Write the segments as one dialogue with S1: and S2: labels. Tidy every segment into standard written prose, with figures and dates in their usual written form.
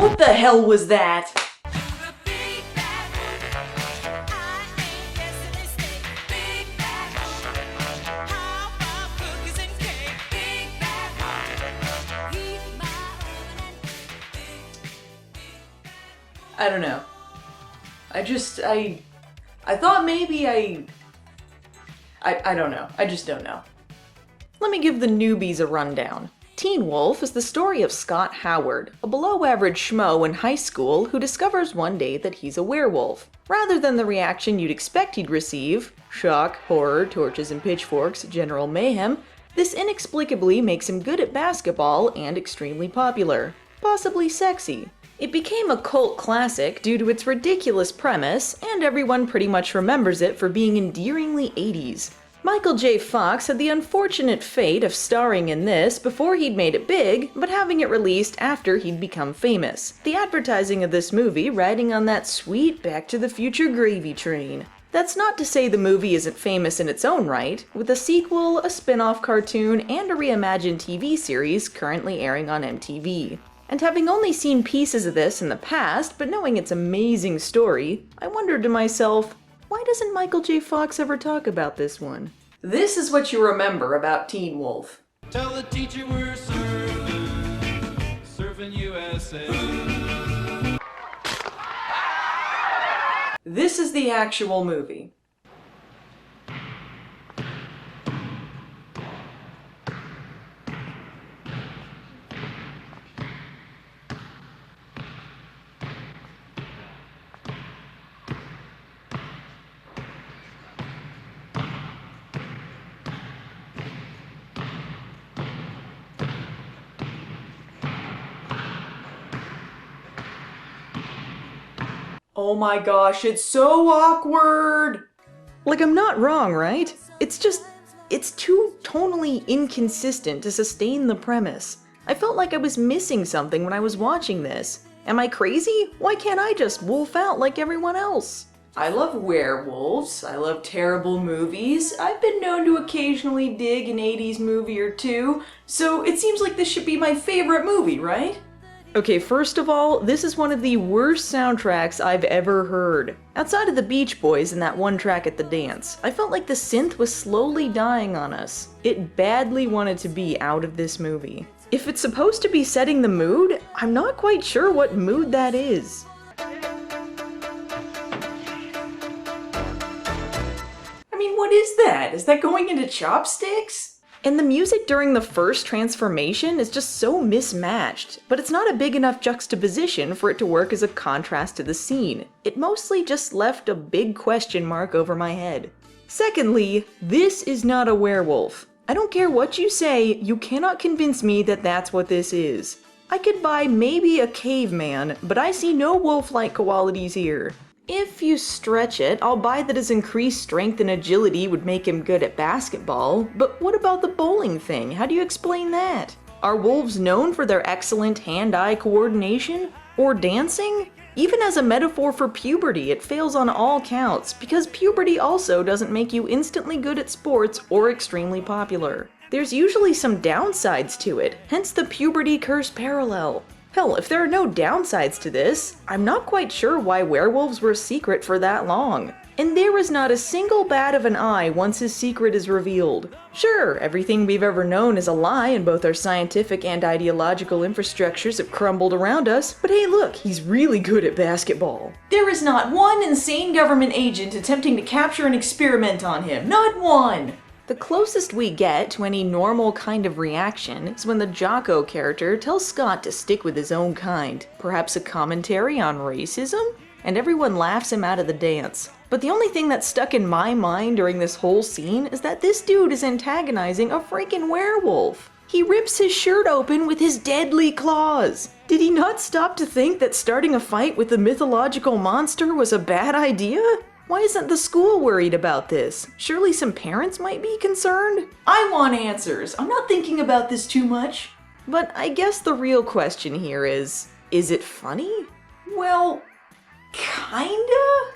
S1: What the hell was that? I don't know. I thought maybe I don't know. I just don't know. Let me give the newbies a rundown. Teen Wolf is the story of Scott Howard, a below-average schmo in high school who discovers one day that he's a werewolf. Rather than the reaction you'd expect he'd receive, shock, horror, torches and pitchforks, general mayhem, this inexplicably makes him good at basketball and extremely popular. Possibly sexy. It became a cult classic due to its ridiculous premise, and everyone pretty much remembers it for being endearingly 80s. Michael J. Fox had the unfortunate fate of starring in this before he'd made it big, but having it released after he'd become famous. The advertising of this movie riding on that sweet Back to the Future gravy train. That's not to say the movie isn't famous in its own right, with a sequel, a spin-off cartoon, and a reimagined TV series currently airing on MTV. And having only seen pieces of this in the past, but knowing its amazing story, I wondered to myself, why doesn't Michael J. Fox ever talk about this one? This is what you remember about Teen Wolf.
S2: Tell the teacher we're surfing USA.
S1: This is the actual movie. Oh my gosh, it's so awkward! Like, I'm not wrong, right? It's too tonally inconsistent to sustain the premise. I felt like I was missing something when I was watching this. Am I crazy? Why can't I just wolf out like everyone else? I love werewolves, I love terrible movies, I've been known to occasionally dig an 80s movie or two, so it seems like this should be my favorite movie, right? Okay, first of all, this is one of the worst soundtracks I've ever heard. Outside of the Beach Boys and that one track at the dance, I felt like the synth was slowly dying on us. It badly wanted to be out of this movie. If it's supposed to be setting the mood, I'm not quite sure what mood that is. I mean, what is that? Is that going into chopsticks? And the music during the first transformation is just so mismatched, but it's not a big enough juxtaposition for it to work as a contrast to the scene. It mostly just left a big question mark over my head. Secondly, this is not a werewolf. I don't care what you say, you cannot convince me that that's what this is. I could buy maybe a caveman, but I see no wolf-like qualities here. If you stretch it, I'll buy that his increased strength and agility would make him good at basketball, but what about the bowling thing? How do you explain that? Are wolves known for their excellent hand-eye coordination? Or dancing? Even as a metaphor for puberty, it fails on all counts, because puberty also doesn't make you instantly good at sports or extremely popular. There's usually some downsides to it, hence the puberty curse parallel. Hell, if there are no downsides to this, I'm not quite sure why werewolves were a secret for that long. And there is not a single bat of an eye once his secret is revealed. Sure, everything we've ever known is a lie and both our scientific and ideological infrastructures have crumbled around us, but hey look, he's really good at basketball. There is not one insane government agent attempting to capture and experiment on him, not one! The closest we get to any normal kind of reaction is when the Jocko character tells Scott to stick with his own kind, perhaps a commentary on racism? And everyone laughs him out of the dance. But the only thing that stuck in my mind during this whole scene is that this dude is antagonizing a freaking werewolf. He rips his shirt open with his deadly claws. Did he not stop to think that starting a fight with the mythological monster was a bad idea? Why isn't the school worried about this? Surely some parents might be concerned? I want answers. I'm not thinking about this too much. But I guess the real question here is it funny? Well, kinda?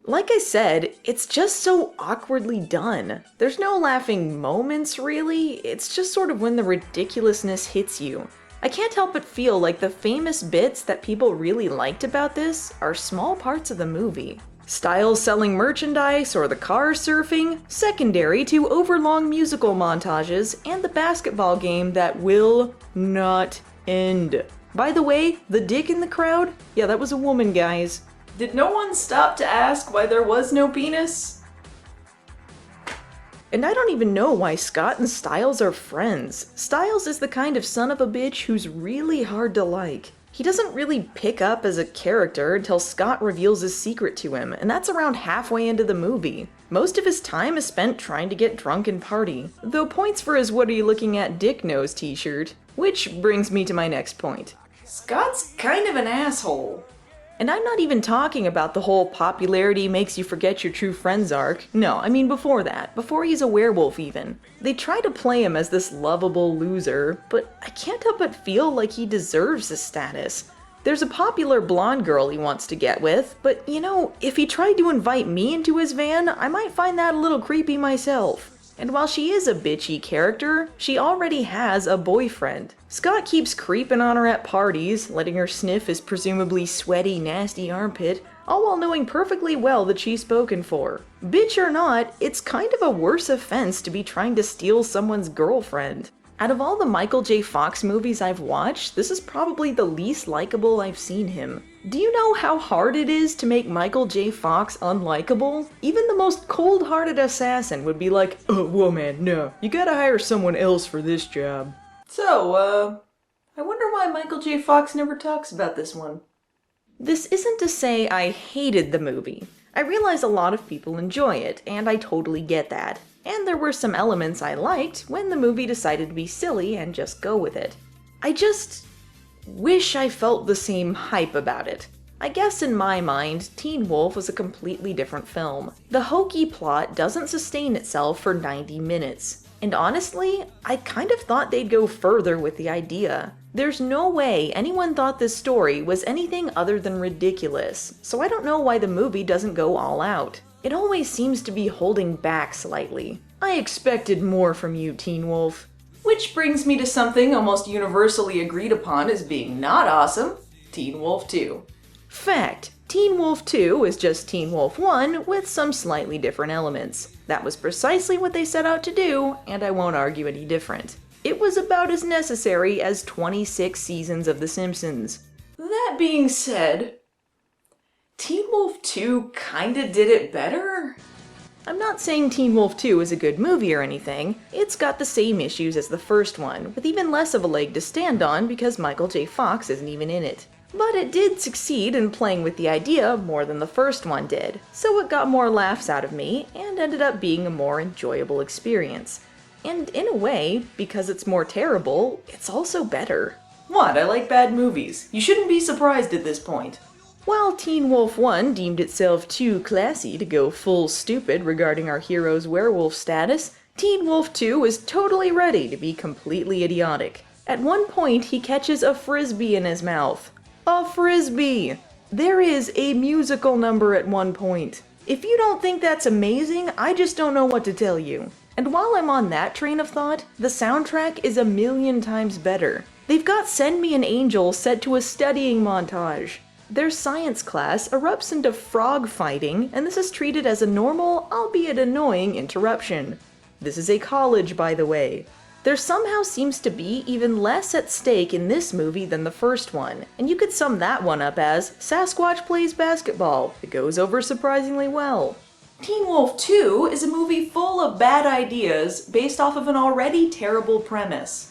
S1: Like I said, it's just so awkwardly done. There's no laughing moments, really. It's just sort of when the ridiculousness hits you. I can't help but feel like the famous bits that people really liked about this are small parts of the movie. Styles selling merchandise or the car surfing, secondary to overlong musical montages and the basketball game that will not end. By the way, the dick in the crowd? Yeah, that was a woman, guys. Did no one stop to ask why there was no penis? And I don't even know why Scott and Styles are friends. Styles is the kind of son of a bitch who's really hard to like. He doesn't really pick up as a character until Scott reveals his secret to him, and that's around halfway into the movie. Most of his time is spent trying to get drunk and party, though points for his "what are you looking at dick nose" t-shirt. Which brings me to my next point. Scott's kind of an asshole. And I'm not even talking about the whole popularity makes you forget your true friends arc. No, I mean before that, before he's a werewolf even. They try to play him as this lovable loser, but I can't help but feel like he deserves his status. There's a popular blonde girl he wants to get with, but you know, if he tried to invite me into his van, I might find that a little creepy myself. And while she is a bitchy character, she already has a boyfriend. Scott keeps creeping on her at parties, letting her sniff his presumably sweaty, nasty armpit, all while knowing perfectly well that she's spoken for. Bitch or not, it's kind of a worse offense to be trying to steal someone's girlfriend. Out of all the Michael J. Fox movies I've watched, this is probably the least likable I've seen him. Do you know how hard it is to make Michael J. Fox unlikable? Even the most cold-hearted assassin would be like, "Oh, whoa man, no, you gotta hire someone else for this job." So, I wonder why Michael J. Fox never talks about this one. This isn't to say I hated the movie. I realize a lot of people enjoy it, and I totally get that. And there were some elements I liked when the movie decided to be silly and just go with it. I just wish I felt the same hype about it. I guess in my mind, Teen Wolf was a completely different film. The hokey plot doesn't sustain itself for 90 minutes. And honestly, I kind of thought they'd go further with the idea. There's no way anyone thought this story was anything other than ridiculous, so I don't know why the movie doesn't go all out. It always seems to be holding back slightly. I expected more from you, Teen Wolf. Which brings me to something almost universally agreed upon as being not awesome, Teen Wolf 2. Fact, Teen Wolf 2 is just Teen Wolf 1 with some slightly different elements. That was precisely what they set out to do, and I won't argue any different. It was about as necessary as 26 seasons of The Simpsons. That being said, Teen Wolf 2 kinda did it better? I'm not saying Teen Wolf 2 is a good movie or anything. It's got the same issues as the first one, with even less of a leg to stand on because Michael J. Fox isn't even in it. But it did succeed in playing with the idea more than the first one did, so it got more laughs out of me and ended up being a more enjoyable experience. And in a way, because it's more terrible, it's also better. What? I like bad movies. You shouldn't be surprised at this point. While Teen Wolf 1 deemed itself too classy to go full stupid regarding our hero's werewolf status, Teen Wolf 2 is totally ready to be completely idiotic. At one point, he catches a frisbee in his mouth. A frisbee! There is a musical number at one point. If you don't think that's amazing, I just don't know what to tell you. And while I'm on that train of thought, the soundtrack is a million times better. They've got Send Me an Angel set to a studying montage. Their science class erupts into frog fighting, and this is treated as a normal, albeit annoying, interruption. This is a college, by the way. There somehow seems to be even less at stake in this movie than the first one, and you could sum that one up as Sasquatch plays basketball. It goes over surprisingly well. Teen Wolf 2 is a movie full of bad ideas based off of an already terrible premise.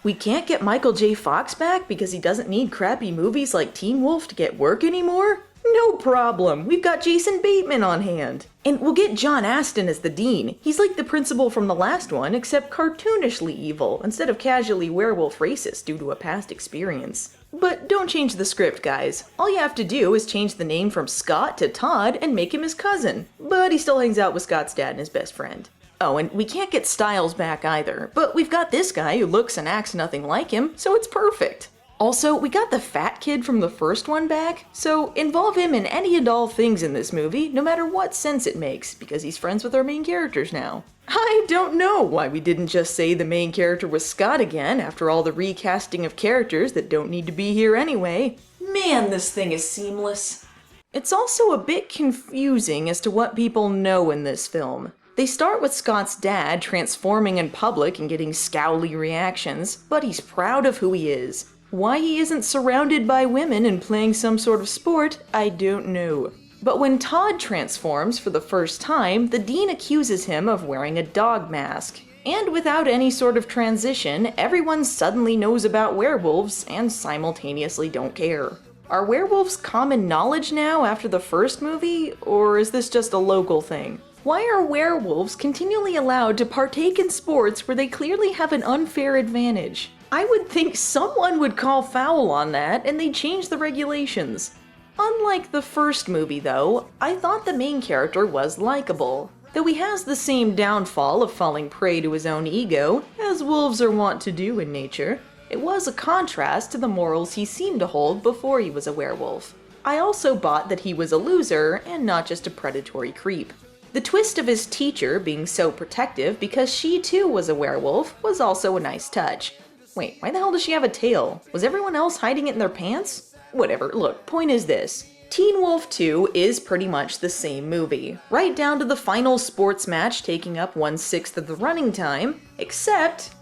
S1: We can't get Michael J. Fox back because he doesn't need crappy movies like Teen Wolf to get work anymore? No problem, we've got Jason Bateman on hand. And we'll get John Astin as the dean. He's like the principal from the last one, except cartoonishly evil, instead of casually werewolf racist due to a past experience. But don't change the script, guys. All you have to do is change the name from Scott to Todd and make him his cousin. But he still hangs out with Scott's dad and his best friend. Oh, and we can't get Styles back either, but we've got this guy who looks and acts nothing like him, so it's perfect. Also, we got the fat kid from the first one back, so involve him in any and all things in this movie, no matter what sense it makes, because he's friends with our main characters now. I don't know why we didn't just say the main character was Scott again after all the recasting of characters that don't need to be here anyway. Man, this thing is seamless. It's also a bit confusing as to what people know in this film. They start with Scott's dad transforming in public and getting scowly reactions, but he's proud of who he is. Why he isn't surrounded by women and playing some sort of sport, I don't know. But when Todd transforms for the first time, the dean accuses him of wearing a dog mask. And without any sort of transition, everyone suddenly knows about werewolves and simultaneously don't care. Are werewolves common knowledge now after the first movie, or is this just a local thing? Why are werewolves continually allowed to partake in sports where they clearly have an unfair advantage? I would think someone would call foul on that and they'd change the regulations. Unlike the first movie though, I thought the main character was likable. Though he has the same downfall of falling prey to his own ego, as wolves are wont to do in nature, it was a contrast to the morals he seemed to hold before he was a werewolf. I also bought that he was a loser and not just a predatory creep. The twist of his teacher being so protective because she too was a werewolf was also a nice touch. Wait, why the hell does she have a tail? Was everyone else hiding it in their pants? Whatever, look, point is this. Teen Wolf 2 is pretty much the same movie, right down to the final sports match taking up 1/6 of the running time, except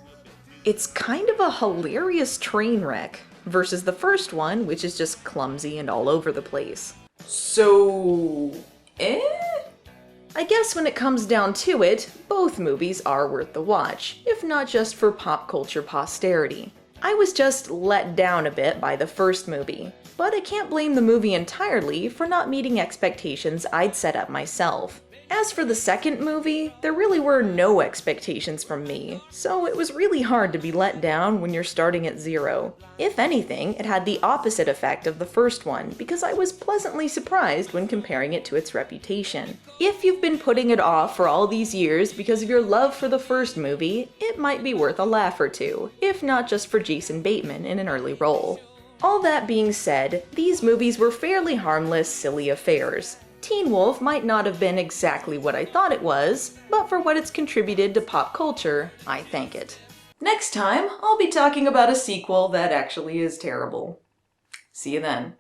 S1: it's kind of a hilarious train wreck versus the first one, which is just clumsy and all over the place. So, I guess when it comes down to it, both movies are worth the watch, if not just for pop culture posterity. I was just let down a bit by the first movie, but I can't blame the movie entirely for not meeting expectations I'd set up myself. As for the second movie, there really were no expectations from me, so it was really hard to be let down when you're starting at zero. If anything, it had the opposite effect of the first one, because I was pleasantly surprised when comparing it to its reputation. If you've been putting it off for all these years because of your love for the first movie, it might be worth a laugh or two, if not just for Jason Bateman in an early role. All that being said, these movies were fairly harmless, silly affairs. Teen Wolf might not have been exactly what I thought it was, but for what it's contributed to pop culture, I thank it. Next time, I'll be talking about a sequel that actually is terrible. See you then.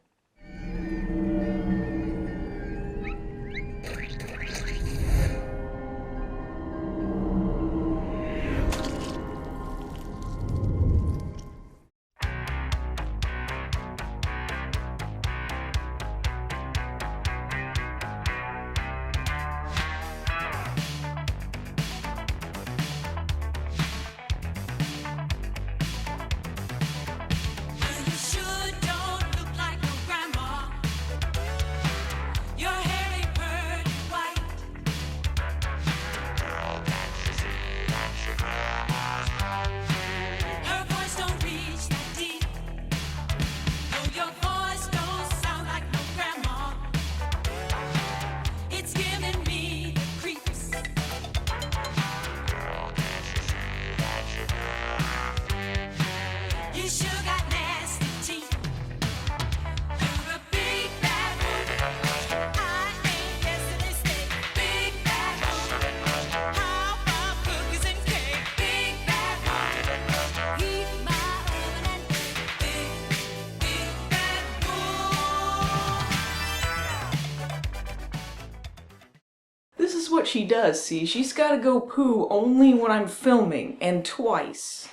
S1: This is what she does, see? She's gotta go poo only when I'm filming, and twice.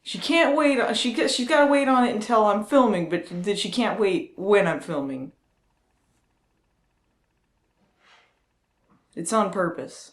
S1: She can't wait, she's gotta wait on it until I'm filming, but she can't wait when I'm filming. It's on purpose.